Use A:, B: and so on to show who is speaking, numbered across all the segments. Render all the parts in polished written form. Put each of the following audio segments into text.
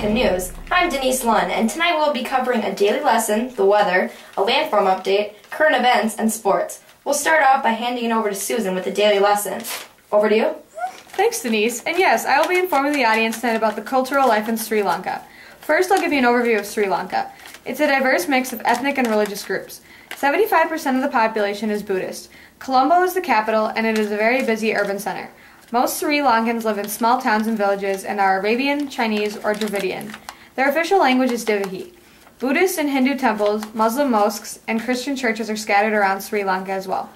A: Lanka News. I'm Denise Lunn, and tonight we'll be covering a daily lesson, the weather, a landform update, current events, and sports. We'll start off by handing it over to Susan with the daily lesson. Over to you.
B: Thanks, Denise. And yes, I will be informing the audience tonight about the cultural life in Sri Lanka. First, I'll give you an overview of Sri Lanka. It's a diverse mix of ethnic and religious groups. 75% of the population is Buddhist. Colombo is the capital, and it is a very busy urban center. Most Sri Lankans live in small towns and villages and are Arabian, Chinese, or Dravidian. Their official language is Divahi. Buddhist and Hindu temples, Muslim mosques, and Christian churches are scattered around Sri Lanka as well.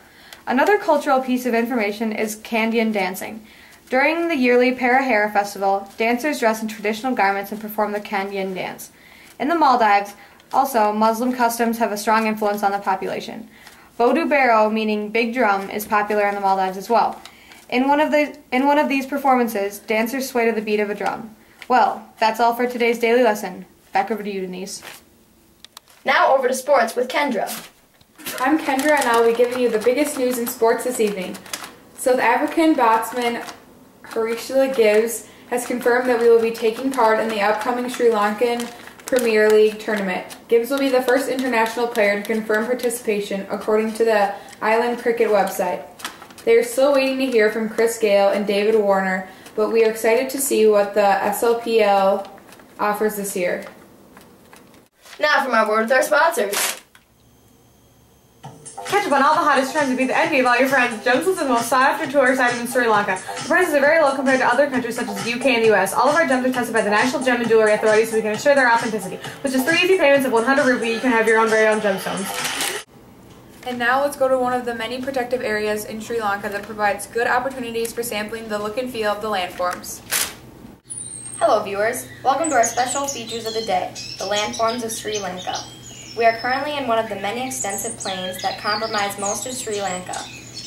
B: Another cultural piece of information is Kandyan dancing. During the yearly Parahara festival, dancers dress in traditional garments and perform the Kandyan dance. In the Maldives, also, Muslim customs have a strong influence on the population. Bodu Baro, meaning big drum, is popular in the Maldives as well. In one of these performances, dancers sway to the beat of a drum. Well, that's all for today's daily lesson. Back over to you, Denise.
A: Now over to sports with Kendra.
C: I'm Kendra, and I'll be giving you the biggest news in sports this evening. South African batsman Harishila Gibbs has confirmed that we will be taking part in the upcoming Sri Lankan Premier League tournament. Gibbs will be the first international player to confirm participation, according to the Island Cricket website. They are still waiting to hear from Chris Gale and David Warner, but we are excited to see what the SLPL offers this year.
A: Now from our word with our sponsors.
B: Catch up on all the hottest trends and be the envy of all your friends. Gems is the most sought-after tourist item in Sri Lanka. The prices are very low compared to other countries such as the UK and the US. All of our gems are tested by the National Gem and Jewelry Authority so we can ensure their authenticity. With just 3 easy payments of 100 rupee, you can have your own very own gemstones.
C: And now let's go to one of the many protective areas in Sri Lanka that provides good opportunities for sampling the look and feel of the landforms.
A: Hello viewers, welcome to our special features of the day, the landforms of Sri Lanka. We are currently in one of the many extensive plains that comprise most of Sri Lanka.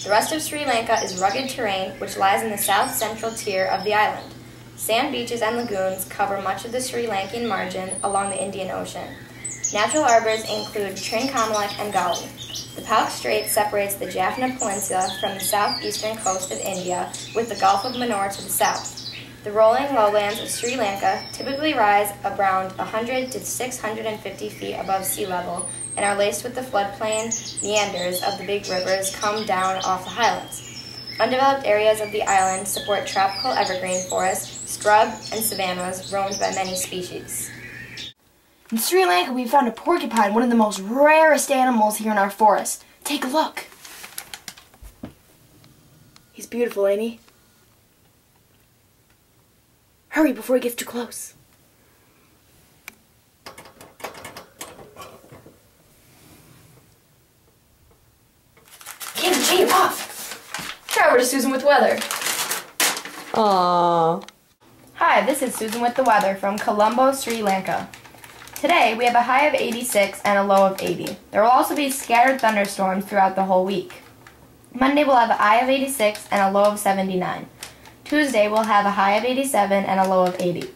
A: The rest of Sri Lanka is rugged terrain which lies in the south-central tier of the island. Sand beaches and lagoons cover much of the Sri Lankan margin along the Indian Ocean. Natural arbors include Trincomalee and Gali. The Palk Strait separates the Jaffna Peninsula from the southeastern coast of India with the Gulf of Manor to the south. The rolling lowlands of Sri Lanka typically rise around 100 to 650 feet above sea level and are laced with the floodplain meanders of the big rivers come down off the highlands. Undeveloped areas of the island support tropical evergreen forests, scrub, and savannas roamed by many species.
D: In Sri Lanka, we found a porcupine, one of the most rarest animals here in our forest. Take a look. He's beautiful, ain't he? Hurry before he gets too close. Candy, off!
A: Now over to Susan with weather.
B: Aww.
A: Hi, this is Susan with the weather from Colombo, Sri Lanka. Today, we have a high of 86 and a low of 80. There will also be scattered thunderstorms throughout the whole week. Monday, we'll have a high of 86 and a low of 79. Tuesday, we'll have a high of 87 and a low of 80.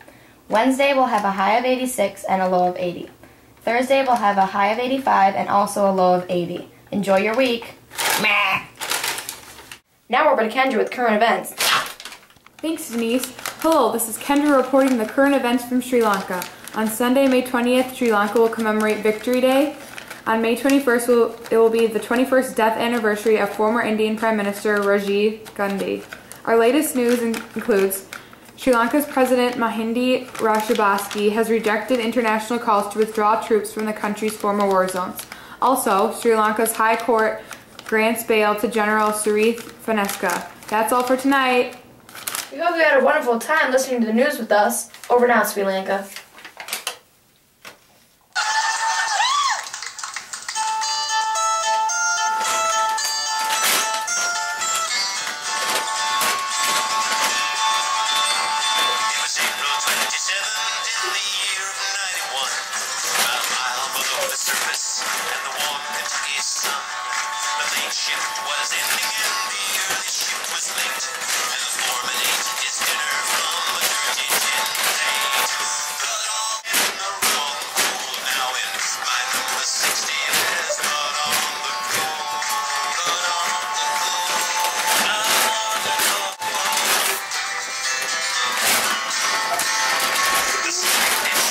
A: Wednesday, we'll have a high of 86 and a low of 80. Thursday, we'll have a high of 85 and also a low of 80. Enjoy your week. Meh. Now over to Kendra with current events.
C: Thanks, Denise. Hello, this is Kendra reporting the current events from Sri Lanka. On Sunday, May 20th, Sri Lanka will commemorate Victory Day. On May 21st, it will be the 21st death anniversary of former Indian Prime Minister Rajiv Gandhi. Our latest news includes Sri Lanka's President Mahinda Rajapaksa has rejected international calls to withdraw troops from the country's former war zones. Also, Sri Lanka's High Court grants bail to General Surith Faneska. That's all for tonight.
A: We hope you had a wonderful time listening to the news with us. Over now, Sri Lanka.
E: This